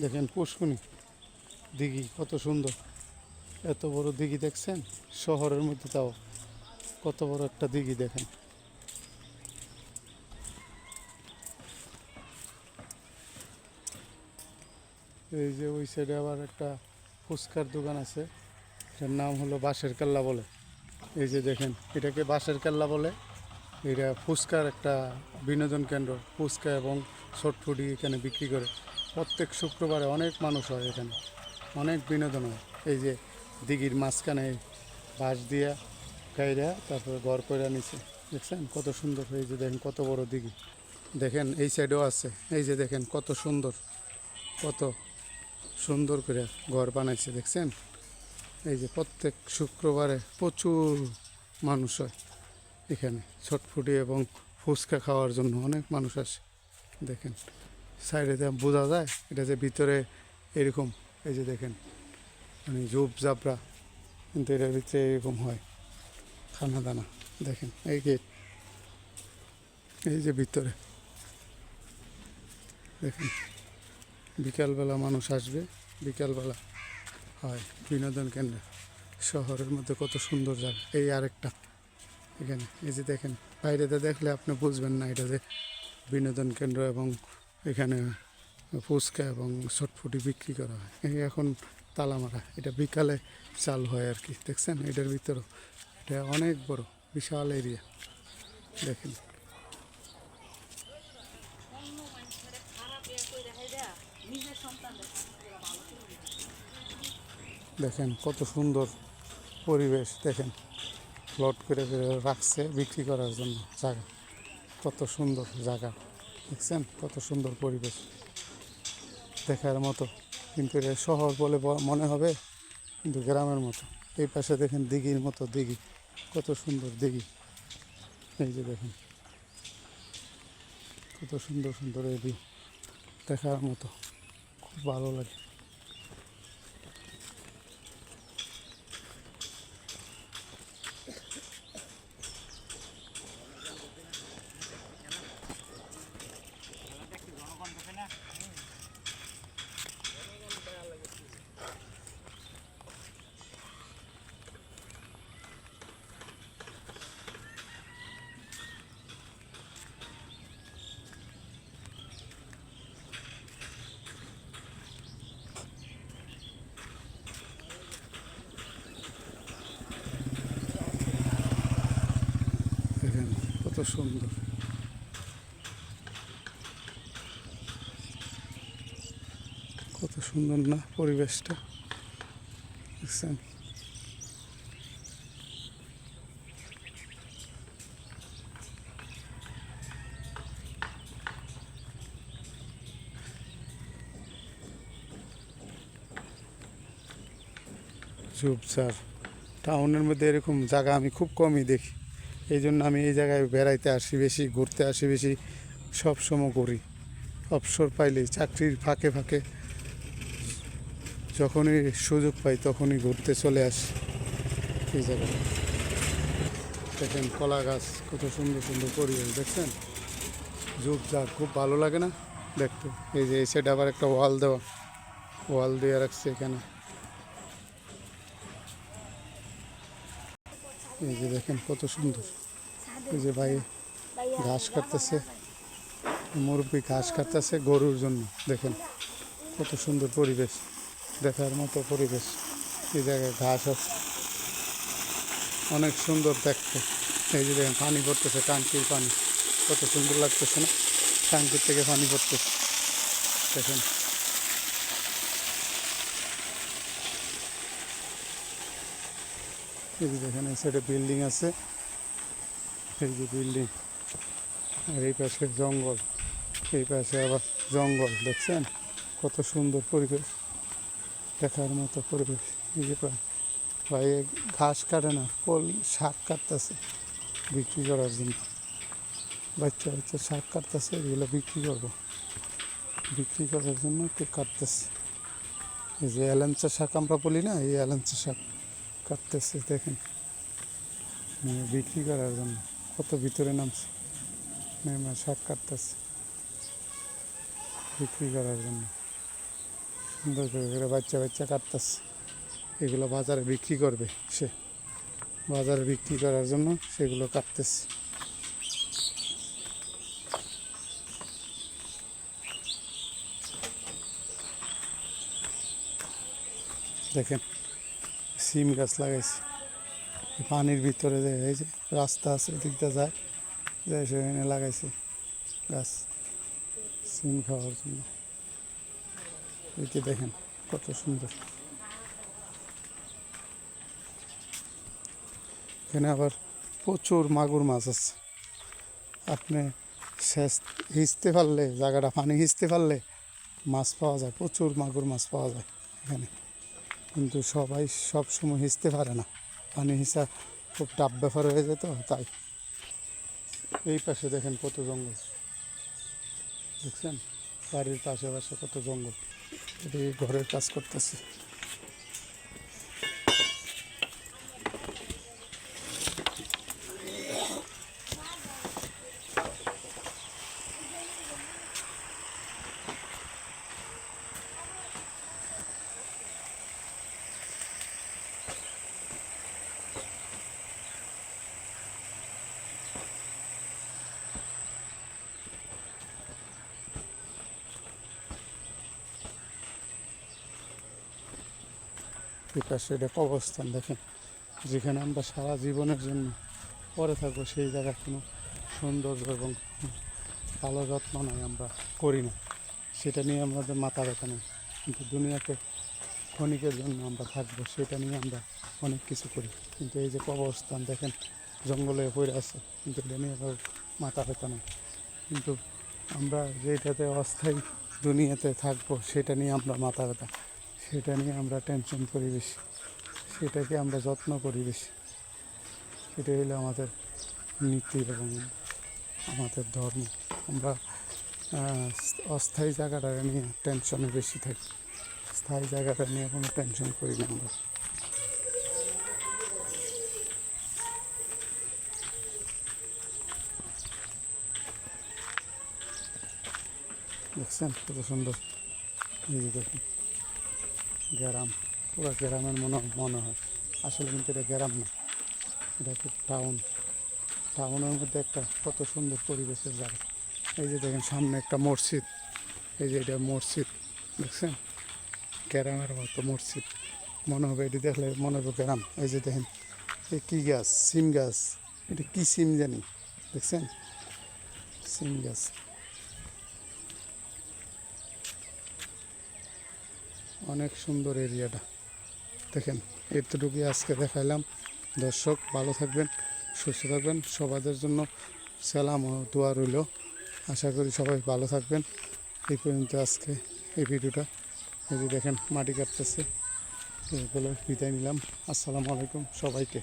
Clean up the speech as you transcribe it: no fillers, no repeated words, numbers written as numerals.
দেখেন পুষ্কুনি দিঘি কত সুন্দর, এত বড় দিঘি দেখছেন শহরের মধ্যে, তাও কত বড় একটা দিঘি দেখেন। এই যে ওই সাইডে আবার একটা ফুচকার দোকান আছে, এটার নাম হলো বাঁশের কেল্লা বলে। এই যে দেখেন এটাকে বাঁশের কেল্লা বলে। এটা ফুচকার একটা বিনোদন কেন্দ্র, ফুচকা এবং শর্টফুডি এখানে বিক্রি করে। প্রত্যেক শুক্রবারে অনেক মানুষ হয় এখানে, অনেক বিনোদন হয়। এই যে দিঘির মাঝখানে বাঁশ দিয়া গাইরা তারপরে ঘর করে নিচে, দেখছেন কত সুন্দর। এই যে দেখেন কত বড় দিঘি, দেখেন এই সাইডেও আছে। এই যে দেখেন কত সুন্দর, কত সুন্দর করে ঘর বানাইছে দেখছেন। এই যে প্রত্যেক শুক্রবারে প্রচুর মানুষ হয় এখানে ছটফুটি এবং ফুচকা খাওয়ার জন্য, অনেক মানুষ আসে। দেখেন সাইডে বোঝা যায় এটা যে ভিতরে এরকম, এই যে দেখেন মানে ঝোপ ঝাপড়া, কিন্তু এটার ভিতরে এরকম হয় খানা দানা। দেখেন এই গেট, এই যে ভিতরে দেখেন বিকালবেলা মানুষ আসবে, বিকালবেলা হয় বিনোদন কেন্দ্র। শহরের মধ্যে কত সুন্দর জায়গা। এই আরেকটা এখানে, এই যে দেখেন বাইরেতে দেখলে আপনি বুঝবেন না এটা যে বিনোদন কেন্দ্র, এবং এখানে ফুচকা এবং শটফুটি বিক্রি করা হয়। এই এখন তালা মারা, এটা বিকালে চালু হয় আর কি। দেখছেন এটার ভিতরেও, এটা অনেক বড় বিশাল এরিয়া। দেখেন দেখেন কত সুন্দর পরিবেশ। দেখেন প্লট করে করে রাখছে বিক্রি করার জন্য জায়গা, কত সুন্দর জায়গা। দেখছেন কত সুন্দর পরিবেশ, দেখার মতো। কিন্তু এটা শহর বলে মনে হবে, কিন্তু গ্রামের মতো। এই পাশে দেখেন দিঘির মতো দিঘি, কত সুন্দর দিঘি। এই যে দেখেন কত সুন্দর সুন্দর এই দিঘি, দেখার মতো, খুব ভালো লাগে। দেখেন কত সুন্দর, কত সুন্দর না পরিবেশটা, দেখছেন। ঝোপঝাড়, টাউনের মধ্যে এরকম জায়গা আমি খুব কমই দেখি। এই জন্য আমি এই জায়গায় বেড়াইতে আসি বেশি, ঘুরতে আসি বেশি, সবসময় করি। অবসর পাইলেই চাকরির ফাঁকে ফাঁকে যখনই সুযোগ পাই তখনই ঘুরতে চলে আসি এই জায়গায়। দেখেন কলা গাছ, কত সুন্দর সুন্দর পরিবেশ দেখছেন। ঝোপঝাড় খুব ভালো লাগে না দেখতে। এই যে এই সাইডে আবার একটা ওয়াল দেওয়া, ওয়াল দিয়ে রাখছে এখানে। এই যে দেখেন কত সুন্দর। এই যে ভাই ঘাস কাটতেছে, মুরব্বী ঘাস কাটতেছে গরুর জন্য। দেখেন কত সুন্দর পরিবেশ, দেখার মতো পরিবেশ। এই জায়গায় ঘাস আছে, অনেক সুন্দর দেখতে। এই যে দেখেন পানি পড়তেছে, টাঙ্কির পানি, কত সুন্দর লাগতেছে না, টাঙ্কির থেকে পানি পড়তেছে দেখেন। এই যে দেখেন এই সাইডে বিল্ডিং আছে, এই যে বিল্ডিং, আর এই পাশে জঙ্গল, এই পাশে আবার জঙ্গল। দেখছেন কত সুন্দর পরিবেশ, দেখার মতো পরিবেশ। এই যে ভাই ঘাস কাটে না, ফল শাক কাটতেছে বিক্রি করার জন্য। বাচ্চা বাচ্চা শাক কাটতেছে, এগুলো বিক্রি করবো, বিক্রি করার জন্য কে কাটতেছে। এই যে এলাঞ্চা শাক আমরা বলি না, এই এলাঞ্চা শাক কাটতেছে দেখেন, বিক্রি করার জন্য। কত ভিতরে নামছে, শাক কাটতেছে বিক্রি করার জন্য। সুন্দর করে বাচ্চা বাচ্চা কাটতেছে। এগুলো বাজারে বিক্রি করবে সে, বাজারে বিক্রি করার জন্য সেগুলো কাটতেছে। দেখেন সিম গাছ লাগাইছে পানির ভিতরে, এই যে রাস্তা আছে দিকটা যায় সেখানে লাগাইছে গাছ সিম খাওয়ার জন্য। এটি দেখেন কত সুন্দর। এখানে আবার প্রচুর মাগুর মাছ আছে। আপনি সেচ হিঁচতে পারলে, জায়গাটা পানি হিঁচতে পারলে মাছ পাওয়া যায়, প্রচুর মাগুর মাছ পাওয়া যায় এখানে। কিন্তু সবাই সব সময় হিঁচতে পারে না, পানি হিঁচা খুব টাফ ব্যাপার হয়ে যেত তাই। এই পাশে দেখেন কত জঙ্গল, দেখছেন বাড়ির পাশে পাশে কত জঙ্গল। এটি ঘরের কাজ করতেছে। এই পাশে এটা কবরস্থান দেখেন, যেখানে আমরা সারা জীবনের জন্য পরে থাকবো, সেই জায়গার কোনো সৌন্দর্য এবং ভালো যত্ন নয় আমরা করি না, সেটা নিয়ে আমাদের মাথা ব্যথা নেই। কিন্তু দুনিয়াতে ক্ষণিকের জন্য আমরা থাকবো, সেটা নিয়ে আমরা অনেক কিছু করি। কিন্তু এই যে কবরস্থান দেখেন জঙ্গলে পড়ে আছে, কিন্তু এটা নিয়ে কারো মাথা ব্যথা নেই। কিন্তু আমরা যেটাতে অস্থায়ী দুনিয়াতে থাকবো, সেটা নিয়ে আমরা মাথা ব্যথা, সেটা নিয়ে আমরা টেনশন করি বেশি, সেটাকে আমরা যত্ন করি বেশি। সেটাই হলো আমাদের নীতি এবং আমাদের ধর্ম। আমরা অস্থায়ী জায়গাটা নিয়ে টেনশনে বেশি থাকি, স্থায়ী জায়গাটা নিয়ে কোনো টেনশন করি না আমরা। দেখছেন কত সুন্দর। এই যে দেখুন গ্রাম, পুরো গ্রামের মনে হয়, আসলে কিন্তু এটা গ্রাম না, এটা খুব টাউন। টাউনের মধ্যে একটা কত সুন্দর পরিবেশের জায়গা। এই যে দেখেন সামনে একটা মসজিদ, এই যে এটা মসজিদ, দেখছেন গ্রামের মতো মসজিদ মনে হবে, এটি দেখলে মনে হবে গ্রাম। এই যে দেখেন এই কী গাছ, সিম গাছ, এটা কী সিম জানি, দেখছেন সিম গাছ। অনেক সুন্দর এরিয়াটা দেখেন। এতটুকুই আজকে দেখাইলাম। দর্শক ভালো থাকবেন, সুস্থ থাকবেন, সবাদের জন্য সালাম ও দোয়া রইল। আশা করি সবাই ভালো থাকবেন। এই পর্যন্ত আজকে এই ভিডিওটা। এই যে দেখেন মাটি কাটতেছে, বলে বিদায় নিলাম। আসসালামু আলাইকুম সবাইকে।